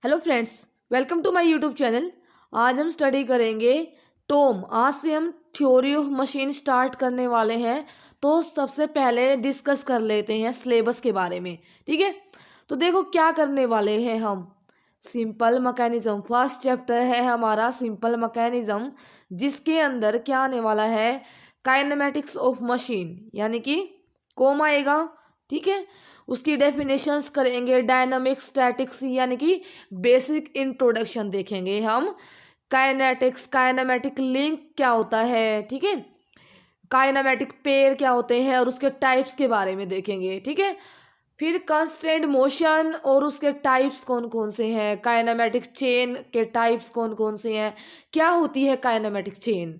Hello friends, welcome to my YouTube channel. आज हम study करेंगे टोम। आज से हम थ्योरी ऑफ मशीन स्टार्ट करने वाले हैं। तो सबसे पहले डिस्कस कर लेते हैं सिलेबस के बारे में। ठीक है, तो देखो क्या करने वाले हैं हम। सिंपल मैकेनिज्म फर्स्ट चैप्टर है हमारा, सिंपल मैकेनिज्म, जिसके अंदर क्या आने वाला है, काइनेमेटिक्स ऑफ मशीन, यानी कि कॉम आएगा। ठीक है, उसकी डेफिनेशंस करेंगे, डायनामिक्स, स्टैटिक्स, यानी कि बेसिक इंट्रोडक्शन देखेंगे हम। काइनेटिक्स, काइनेमेटिक लिंक क्या होता है, ठीक है, काइनेमेटिक पेयर क्या होते हैं और उसके टाइप्स के बारे में देखेंगे। ठीक है, फिर कंस्ट्रेंट मोशन और उसके टाइप्स कौन कौन से हैं, काइनेमेटिक चेन के टाइप्स कौन कौन से हैं, क्या होती है काइनेमेटिक चेन।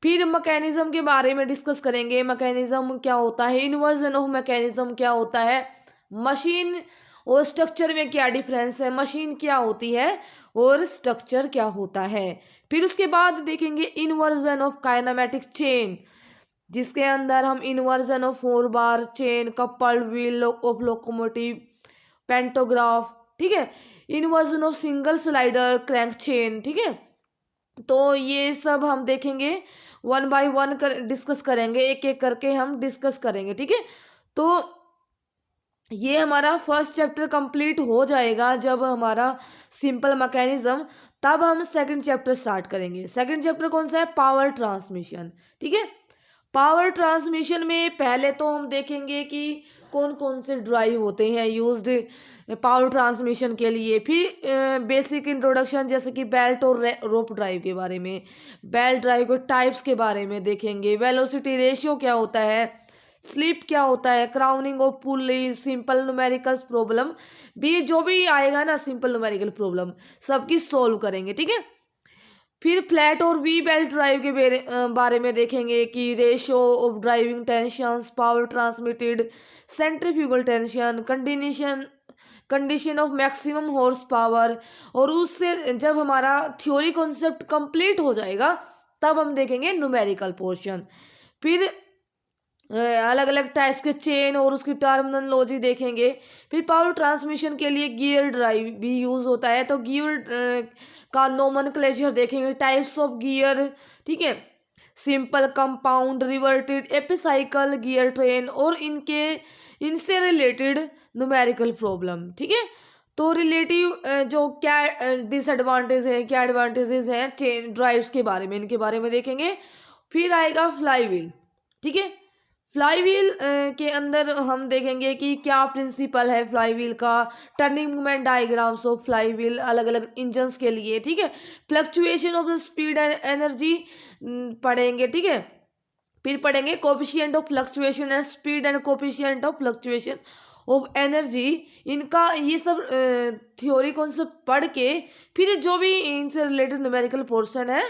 फिर मैकेनिज्म के बारे में डिस्कस करेंगे, मैकेनिज्म क्या होता है, इन्वर्जन ऑफ मैकेनिज्म क्या होता है, मशीन और स्ट्रक्चर में क्या डिफरेंस है, मशीन क्या होती है और स्ट्रक्चर क्या होता है। फिर उसके बाद देखेंगे इन्वर्जन ऑफ काइनेमेटिक चेन, जिसके अंदर हम inversion of 4 bar chain, coupled wheel of locomotive, pantograph, ठीक है, inversion of single slider crank chain. ठीक है, तो ये सब हम देखेंगे, वन बाय वन डिस्कस करेंगे, एक एक करके हम डिस्कस करेंगे। ठीक है, तो ये हमारा फर्स्ट चैप्टर कंप्लीट हो जाएगा जब हमारा सिंपल मैकेनिज्म, तब हम सेकंड चैप्टर स्टार्ट करेंगे। सेकंड चैप्टर कौन सा है, पावर ट्रांसमिशन। ठीक है, पावर ट्रांसमिशन में पहले तो हम देखेंगे कि कौन कौन से ड्राइव होते हैं यूज्ड पावर ट्रांसमिशन के लिए। फिर बेसिक इंट्रोडक्शन, जैसे कि बेल्ट और रोप ड्राइव के बारे में, बेल्ट ड्राइव के टाइप्स के बारे में देखेंगे, वेलोसिटी रेशियो क्या होता है, स्लिप क्या होता है, crowning of pulley, simple numericals problem भी, जो भी आएगा ना सिंपल न्यूमेरिकल प्रॉब्लम सबकी सोल्व करेंगे। ठीक है, फिर फ्लैट और वी बेल्ट ड्राइव के बारे में देखेंगे कि ratio of driving tensions, power transmitted, centrifugal tension, condition of maximum horse power. और उससे जब हमारा थ्योरी कॉन्सेप्ट कंप्लीट हो जाएगा तब हम देखेंगे न्यूमेरिकल पोर्शन। फिर अलग अलग टाइप्स के चेन और उसकी टर्मिनोलॉजी देखेंगे। फिर पावर ट्रांसमिशन के लिए गियर ड्राइव भी यूज होता है, तो गियर का नोमेनक्लेचर देखेंगे, टाइप्स ऑफ गियर। ठीक है, simple, compound, reverted, epicyclic gear train और इनसे रिलेटेड न्यूमेरिकल प्रॉब्लम। ठीक है, तो रिलेटिव जो क्या डिसएडवांटेज है, क्या एडवांटेजेस हैं चेन ड्राइव्स के बारे में, इनके बारे में देखेंगे। फिर आएगा फ्लाई व्हील। ठीक है, फ्लाई व्हील के अंदर हम देखेंगे कि क्या प्रिंसिपल है फ्लाई व्हील का, turning movement diagrams of fly wheel अलग अलग इंजन्स के लिए। ठीक है, fluctuation of the speed and energy पढ़ेंगे। ठीक है, फिर पढ़ेंगे coefficient of fluctuation and speed and coefficient of fluctuation of energy. इनका ये सब थ्योरी कॉन्सेप्ट पढ़ के फिर जो भी इनसे रिलेटेड न्यूमेरिकल पोर्शन है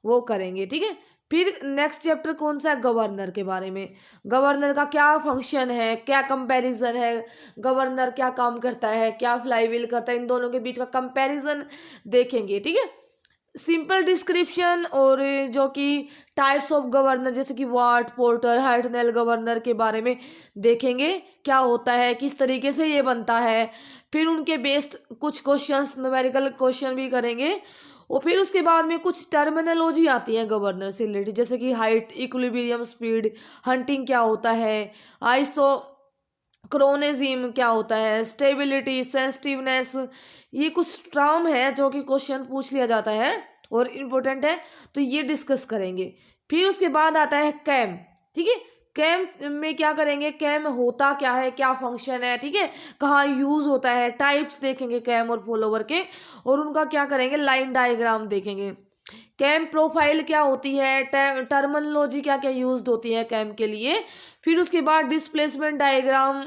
वो करेंगे। ठीक है, फिर नेक्स्ट चैप्टर कौन सा है, गवर्नर के बारे में, गवर्नर का क्या फंक्शन है, क्या कंपैरिजन है, गवर्नर क्या काम करता है, क्या फ्लाई व्हील करता है, इन दोनों के बीच का कंपैरिजन देखेंगे। ठीक है, सिंपल डिस्क्रिप्शन और जो कि टाइप्स ऑफ गवर्नर, जैसे कि वाट, पोर्टर, हार्टनेल गवर्नर के बारे में देखेंगे, क्या होता है, किस तरीके से ये बनता है। फिर उनके बेस्ड कुछ क्वेश्चंस, न्यूमेरिकल क्वेश्चन भी करेंगे। और फिर उसके बाद में कुछ टर्मिनोलॉजी आती है गवर्नर से रिलेटेड, जैसे कि हाइट, इक्विलिब्रियम, स्पीड, हंटिंग क्या होता है, आइसो क्रोनेजिम क्या होता है, स्टेबिलिटी, सेंसिटिवनेस, ये कुछ टर्म है जो कि क्वेश्चन पूछ लिया जाता है और इम्पोर्टेंट है, तो ये डिस्कस करेंगे। फिर उसके बाद आता है कैम। ठीक है, कैम में क्या करेंगे, कैम होता क्या है, क्या फंक्शन है, ठीक है, कहाँ यूज होता है, टाइप्स देखेंगे कैम और फॉलोवर के, और उनका क्या करेंगे, लाइन डायग्राम देखेंगे। कैम प्रोफाइल क्या होती है, टर्मिनोलॉजी क्या क्या यूज्ड होती है कैम के लिए। फिर उसके बाद डिस्प्लेसमेंट डायग्राम,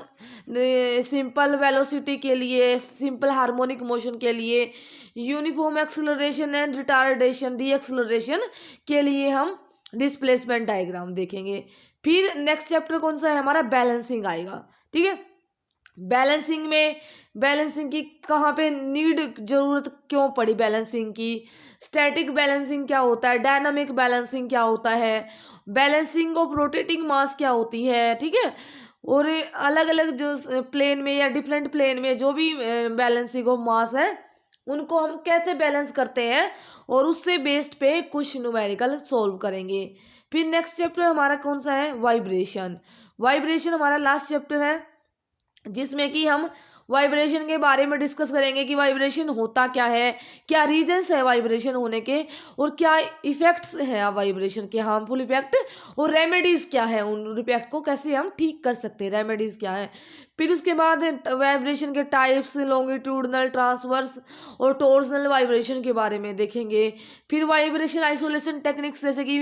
सिंपल वेलोसिटी के लिए, सिंपल हार्मोनिक मोशन के लिए, uniform acceleration and retardation, D acceleration के लिए हम डिस्प्लेसमेंट डायग्राम देखेंगे। फिर नेक्स्ट चैप्टर कौन सा है हमारा, बैलेंसिंग आएगा। ठीक है, बैलेंसिंग में, बैलेंसिंग की कहाँ पे नीड, जरूरत क्यों पड़ी बैलेंसिंग की, स्टैटिक बैलेंसिंग क्या होता है, डायनामिक बैलेंसिंग क्या होता है, बैलेंसिंग ऑफ रोटेटिंग मास क्या होती है। ठीक है, और अलग अलग जो प्लेन में या डिफरेंट प्लेन में जो भी बैलेंसिंग ऑफ मास है उनको हम कैसे बैलेंस करते हैं और उससे बेस्ड पे कुछ न्यूमेरिकल सोल्व करेंगे। फिर नेक्स्ट चैप्टर हमारा कौन सा है, वाइब्रेशन। वाइब्रेशन हमारा लास्ट चैप्टर है जिसमें कि हम वाइब्रेशन के बारे में डिस्कस करेंगे कि वाइब्रेशन होता क्या है, क्या रीजंस है वाइब्रेशन होने के, और क्या इफेक्ट्स हैं वाइब्रेशन के, हार्मफुल इफेक्ट, और रेमेडीज क्या है, उन इफेक्ट को कैसे हम ठीक कर सकते हैं, रेमेडीज क्या है। फिर उसके बाद वाइब्रेशन के टाइप्स, लॉन्गिट्यूडनल, ट्रांसवर्स और टॉर्सनल वाइब्रेशन के बारे में देखेंगे। फिर वाइब्रेशन आइसोलेशन टेक्निक्स जैसे कि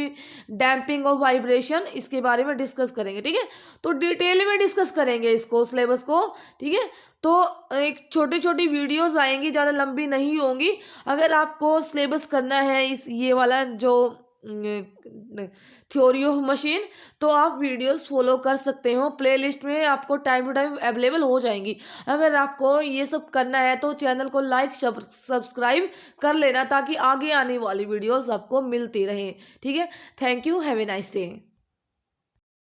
डैम्पिंग ऑफ वाइब्रेशन, इसके बारे में डिस्कस करेंगे। ठीक है, तो डिटेल में डिस्कस करेंगे इसको, सिलेबस को। ठीक है, तो एक छोटी छोटी वीडियोस आएंगी, ज़्यादा लंबी नहीं होंगी। अगर आपको सिलेबस करना है इस ये वाला जो थ्योरी ऑफ मशीन, तो आप वीडियोस फॉलो कर सकते हो, प्लेलिस्ट में आपको टाइम टू टाइम अवेलेबल हो जाएंगी। अगर आपको ये सब करना है तो चैनल को लाइक सब्सक्राइब कर लेना, ताकि आगे आने वाली वीडियोस आपको मिलती रहे। ठीक है, thank you, have a nice day.